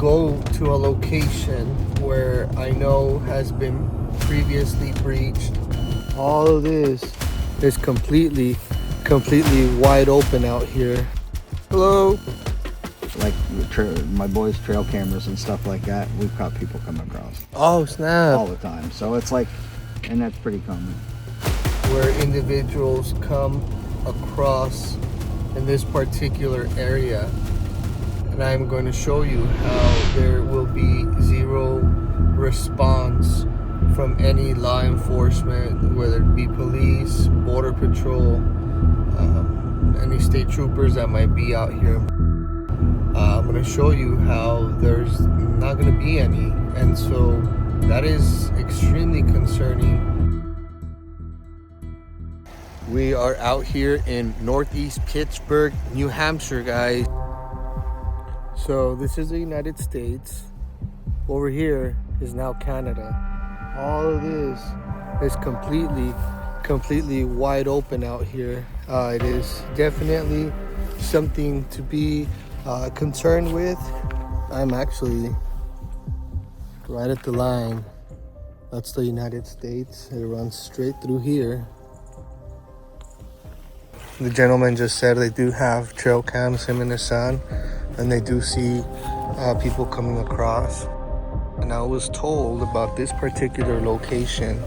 go to a location where I know has been previously breached. All of this is completely wide open out here. Hello. Like my boys' trail cameras and stuff like that, we've caught people coming across. Oh snap. All the time. So it's like, and that's pretty common. Where individuals come across in this particular area. And I'm going to show you how there will be zero response from any law enforcement, whether it be police, border patrol, any state troopers that might be out here. I'm going to show you how there's not going to be any, and so that is extremely concerning. We are out here in northeast Pittsburgh, New Hampshire, guys. So this is the United States. Over here is now Canada. All of this is completely wide open out here. It is definitely something to be concerned with. I'm actually right at the line. That's the United States. It runs straight through here. The gentleman just said they do have trail cams, him and his son, and they do see people coming across. And I was told about this particular location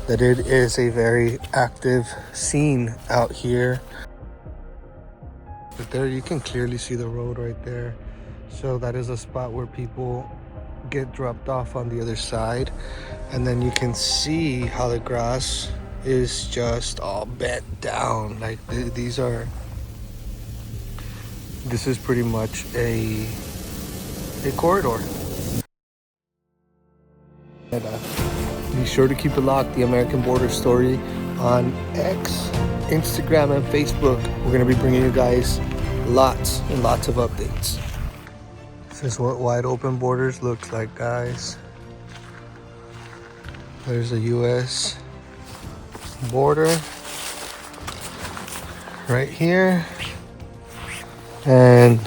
that it is a very active scene out here. But there you can clearly see the road right there. So that is a spot where people get dropped off on the other side. And then you can see how the grass is just all bent down. Like this is pretty much a corridor. And, be sure to keep it locked, The American Border Story on X, Instagram, and Facebook. We're going to be bringing you guys lots and lots of updates. This is what wide open borders looks like, guys. There's a U.S. border right here. And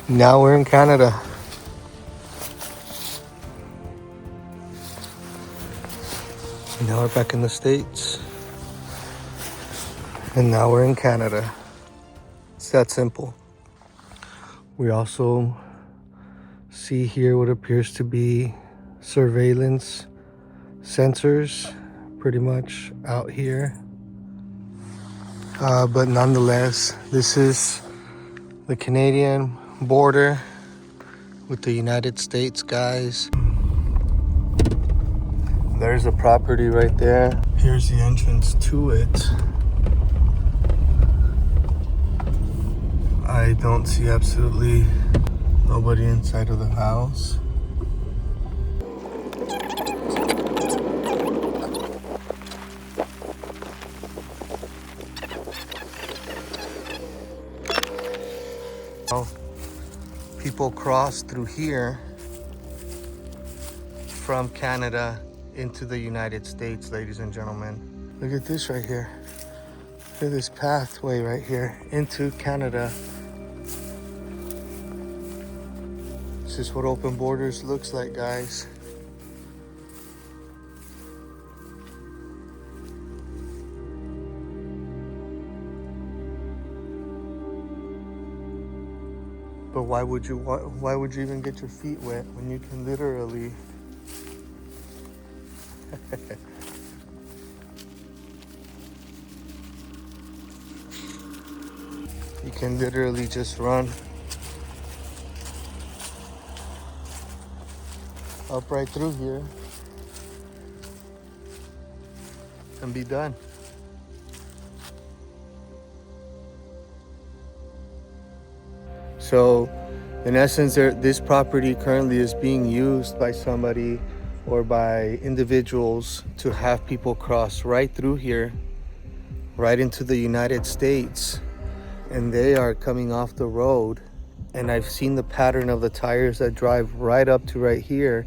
now we're in Canada. Now we're back in the States. And now we're in Canada. It's that simple. We also see here what appears to be surveillance sensors pretty much out here. But nonetheless, this is the Canadian border with the United States, guys. There's a property right there. Here's the entrance to it. I don't see absolutely nobody inside of the house. People cross through here from Canada into the United States, ladies and gentlemen. Look at this right here. Look at this pathway right here into Canada. This is what open borders looks like, guys. But why would you even get your feet wet when you can literally you can literally just run up right through here and be done. So in essence, this property currently is being used by somebody or by individuals to have people cross right through here, right into the United States. And they are coming off the road. And I've seen the pattern of the tires that drive right up to right here.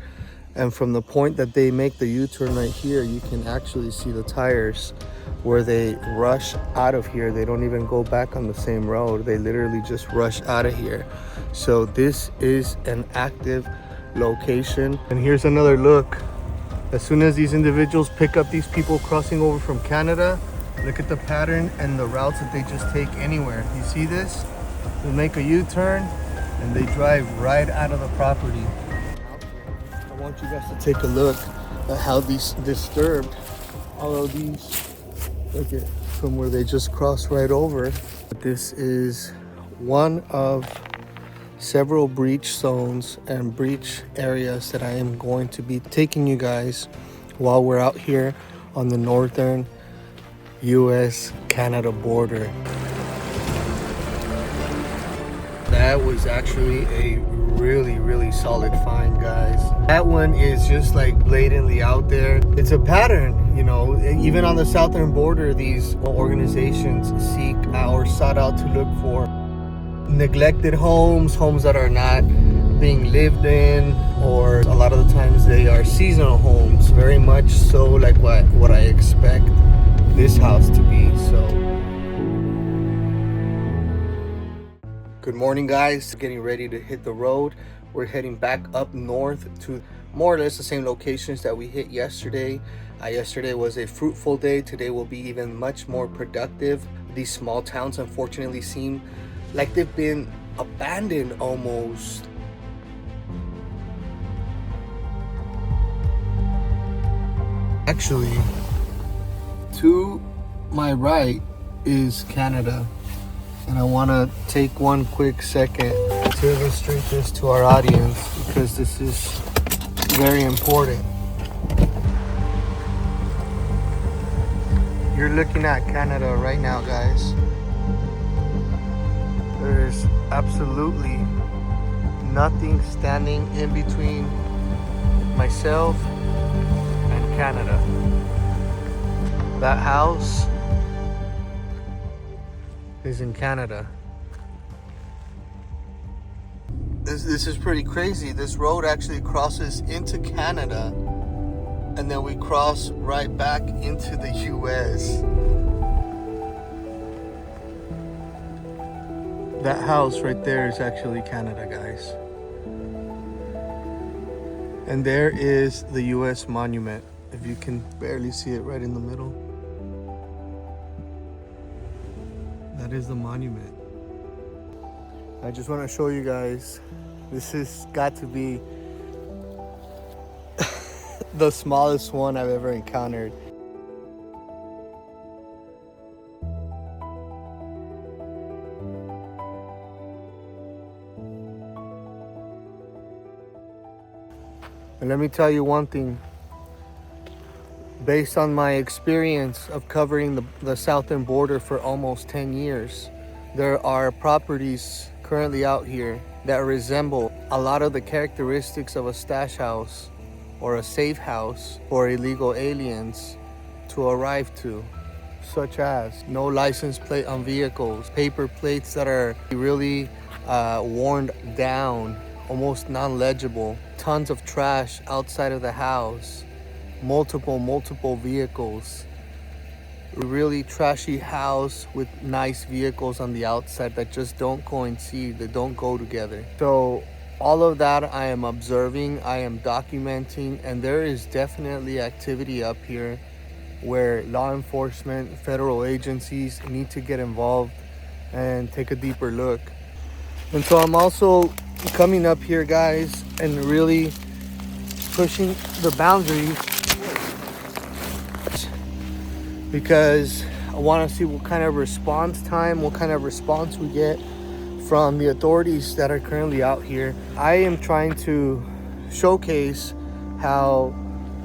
And from the point that they make the U-turn right here, you can actually see the tires where they rush out of here. They don't even go back on the same road. They literally just rush out of here. So this is an active location. And here's another look. As soon as these individuals pick up these people crossing over from Canada, look at the pattern and the routes that they just take anywhere. You see this? They make a U-turn and they drive right out of the property. I want you guys to take a look at how these disturbed all of these. Look at from where they just crossed right over. This is one of several breach zones and breach areas that I am going to be taking you guys while we're out here on the northern US-Canada border. That was actually a really solid find, guys. That one is just like blatantly out there. It's a pattern, you know. Even on the southern border, these organizations seek or sought out to look for neglected homes that are not being lived in, or a lot of the times they are seasonal homes, very much so like what I expect this house to be. So good morning, guys. Getting ready to hit the road. We're heading back up north to more or less the same locations that we hit yesterday. Yesterday was a fruitful day. Today will be even much more productive. These small towns unfortunately seem like they've been abandoned almost. Actually, to my right is Canada. And I want to take one quick second to illustrate this to our audience because this is very important. You're looking at Canada right now, guys. There's absolutely nothing standing in between myself and Canada. That house is in Canada. This is pretty crazy. This road actually crosses into Canada and then we cross right back into the US. That house right there is actually Canada, guys. And there is the US monument, if you can barely see it right in the middle. That is the monument. I just want to show you guys, this has got to be the smallest one I've ever encountered. And let me tell you one thing. Based on my experience of covering the southern border for almost 10 years, there are properties currently out here that resemble a lot of the characteristics of a stash house or a safe house for illegal aliens to arrive to, such as no license plate on vehicles, paper plates that are really worn down, almost non-legible, tons of trash outside of the house, multiple vehicles, a really trashy house with nice vehicles on the outside that just don't coincide, that don't go together. So all of that I am observing, I am documenting, and there is definitely activity up here where law enforcement, federal agencies need to get involved and take a deeper look. And so I'm also coming up here, guys, and really pushing the boundaries because I want to see what kind of response time, what kind of response we get from the authorities that are currently out here. I am trying to showcase how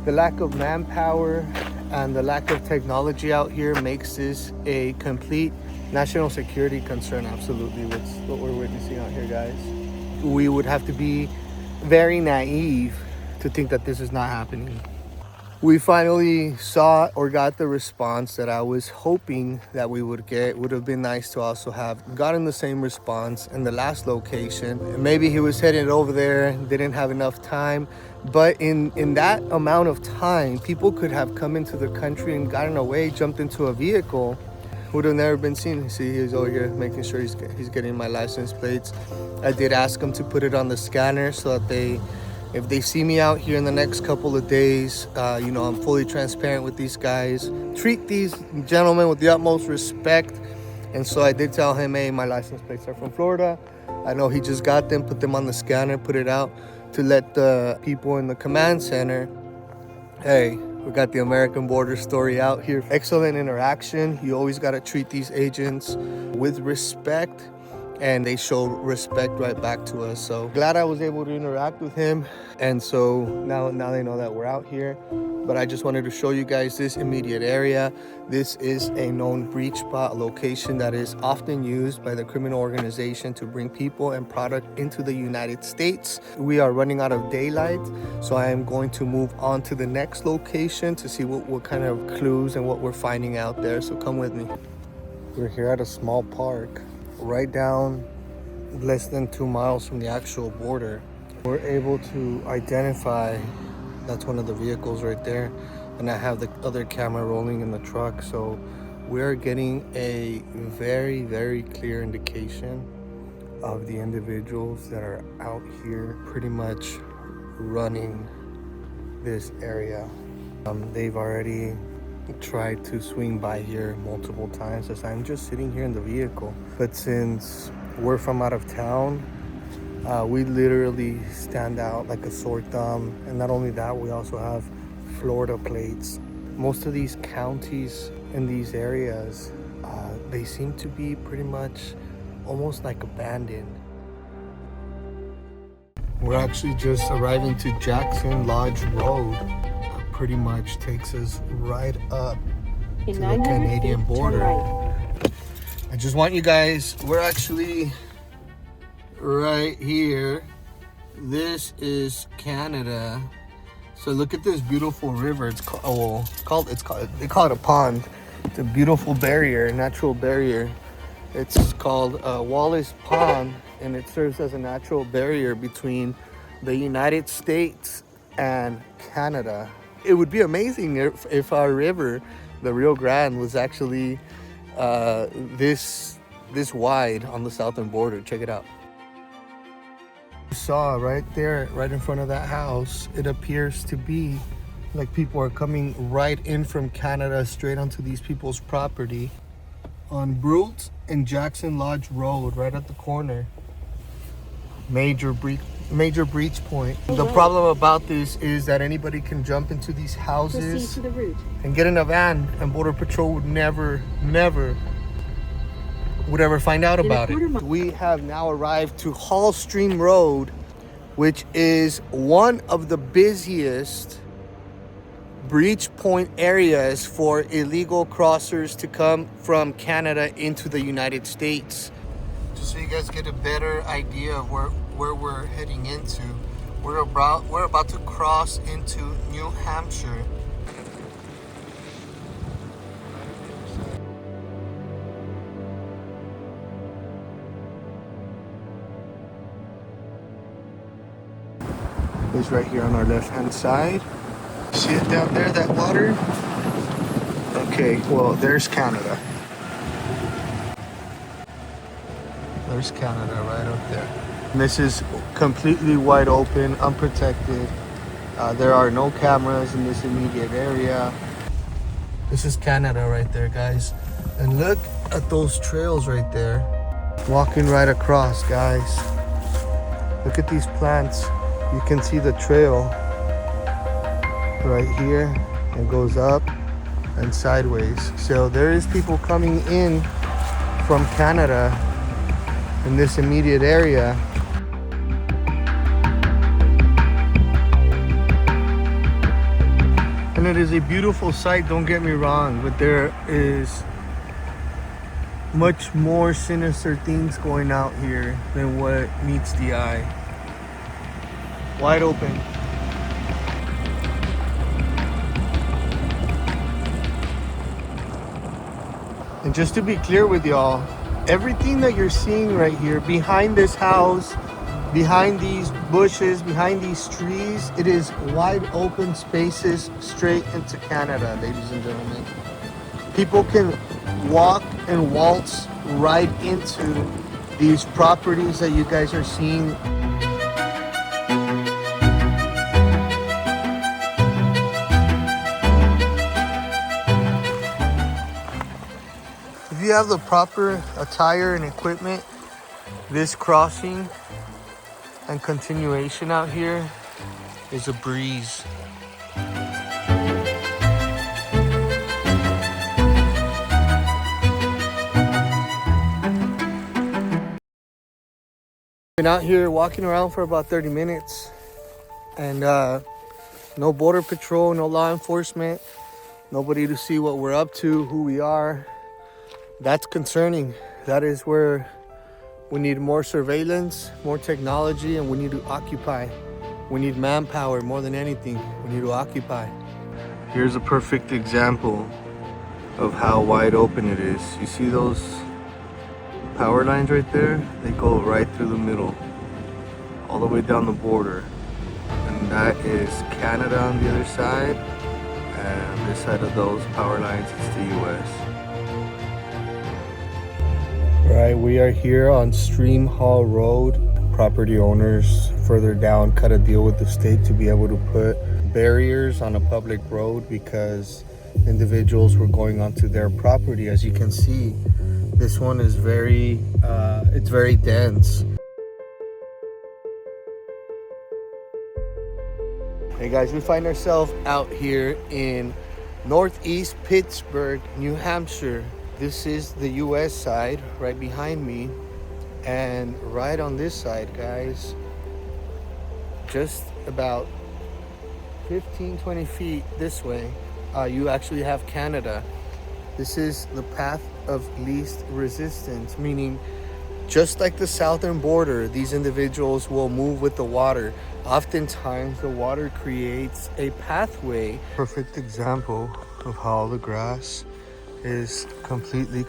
the lack of manpower and the lack of technology out here makes this a complete national security concern. Absolutely, what's what we're witnessing out here, guys. We would have to be very naive to think that this is not happening. We finally saw or got the response that I was hoping that we would get. It would have been nice to also have gotten the same response in the last location. Maybe he was headed over there, didn't have enough time. But in that amount of time, people could have come into the country and gotten away, jumped into a vehicle, would have never been seen. See, he's over here making sure he's getting my license plates. I did ask him to put it on the scanner so that if they see me out here in the next couple of days, I'm fully transparent with these guys. Treat these gentlemen with the utmost respect. And so I did tell him, hey, my license plates are from Florida. I know he just got them, put them on the scanner, put it out to let the people in the command center, hey, we got the American Border Story out here. Excellent interaction. You always got to treat these agents with respect, and they show respect right back to us. So glad I was able to interact with him. And so now they know that we're out here. But I just wanted to show you guys this immediate area. This is a known breach spot location that is often used by the criminal organization to bring people and product into the United States. We are running out of daylight, so I am going to move on to the next location to see what kind of clues and what we're finding out there. So come with me. We're here at a small park right down less than 2 miles from the actual border. We're able to identify, that's one of the vehicles right there, and I have the other camera rolling in the truck, so we're getting a very, very clear indication of the individuals that are out here pretty much running this area. They've already tried to swing by here multiple times as I'm just sitting here in the vehicle. But since we're from out of town, we literally stand out like a sore thumb. And not only that, we also have Florida plates. Most of these counties in these areas, they seem to be pretty much almost like abandoned. We're actually just arriving to Jackson Lodge Road. Pretty much takes us right up to the Canadian border. I just want you guys, we're actually right here. This is Canada. So look at this beautiful river. They call it a pond. It's a beautiful barrier, natural barrier. It's called Wallace Pond, and it serves as a natural barrier between the United States and Canada. It would be amazing if our river, the Rio Grande, was actually this wide on the southern border. Check it out. You saw right there, right in front of that house, it appears to be like people are coming right in from Canada straight onto these people's property on Brult and Jackson Lodge Road, right at the corner. Major breach point. The problem about this is that anybody can jump into these houses and get in a van, and Border Patrol would never find out about it. We have now arrived to Hall Stream Road, which is one of the busiest breach point areas for illegal crossers to come from Canada into the United States. Just so you guys get a better idea of where we're heading into, we're about to cross into New Hampshire. It's right here on our left hand side. See it down there, that water? Okay, well, there's Canada. There's Canada right up there. And this is completely wide open, unprotected. There are no cameras in this immediate area. This is Canada right there, guys. And look at those trails right there. Walking right across, guys. Look at these plants. You can see the trail right here. It goes up and sideways. So there is people coming in from Canada in this immediate area. And it is a beautiful sight, don't get me wrong, but there is much more sinister things going out here than what meets the eye. Wide open. And just to be clear with y'all, everything that you're seeing right here behind this house, behind these bushes, behind these trees, it is wide open spaces straight into Canada, ladies and gentlemen. People can walk and waltz right into these properties that you guys are seeing. If you have the proper attire and equipment, this crossing and continuation out here is a breeze. Been out here walking around for about 30 minutes and no border patrol, no law enforcement, nobody to see what we're up to, who we are. That's concerning. That is where we need more surveillance, more technology, and we need to occupy. We need manpower more than anything. We need to occupy. Here's a perfect example of how wide open it is. You see those power lines right there? They go right through the middle, all the way down the border. And that is Canada on the other side. And this side of those power lines is the US. Right, we are here on Stream Hall Road. Property owners further down cut a deal with the state to be able to put barriers on a public road because individuals were going onto their property. As you can see, this one is very dense. Hey guys, we find ourselves out here in Northeast Pittsburgh, New Hampshire. This is the US side right behind me, and right on this side, guys, just about 15-20 feet this way, you actually have Canada. This is the path of least resistance, meaning just like the southern border, these individuals will move with the water. Oftentimes the water creates a pathway. Perfect example of how the grass is completely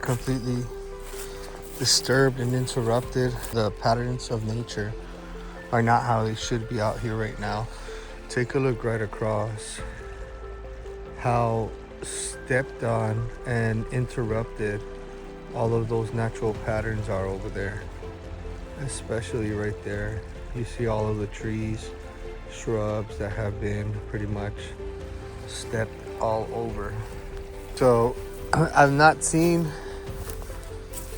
disturbed and interrupted. The patterns of nature are not how they should be out here right now. Take a look right across how stepped on and interrupted all of those natural patterns are over there, especially right there. You see all of the trees, shrubs that have been pretty much stepped all over. So I've not seen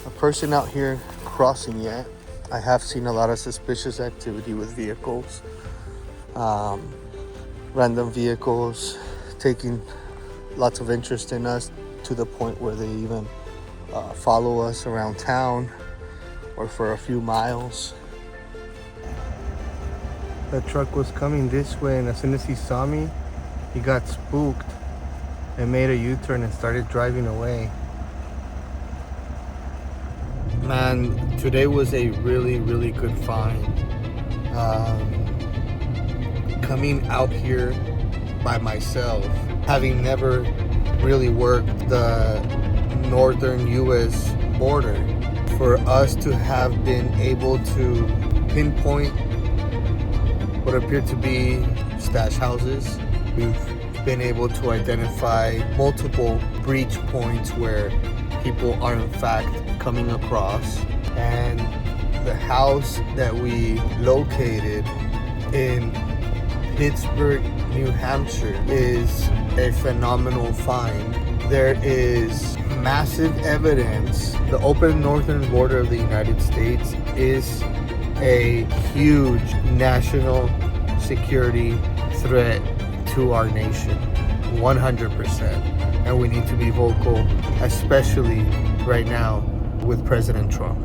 a person out here crossing yet. I have seen a lot of suspicious activity with vehicles, random vehicles taking lots of interest in us to the point where they even follow us around town or for a few miles. The truck was coming this way, and as soon as he saw me, he got spooked and made a U-turn and started driving away. Man, today was a really good find. Coming out here by myself, having never really worked the northern US border, for us to have been able to pinpoint what appeared to be stash houses. We've been able to identify multiple breach points where people are in fact coming across, and the house that we located in Pittsburgh, New Hampshire is a phenomenal find. There is massive evidence. The open northern border of the United States is a huge national security threat to our nation, 100%. And we need to be vocal, especially right now with President Trump.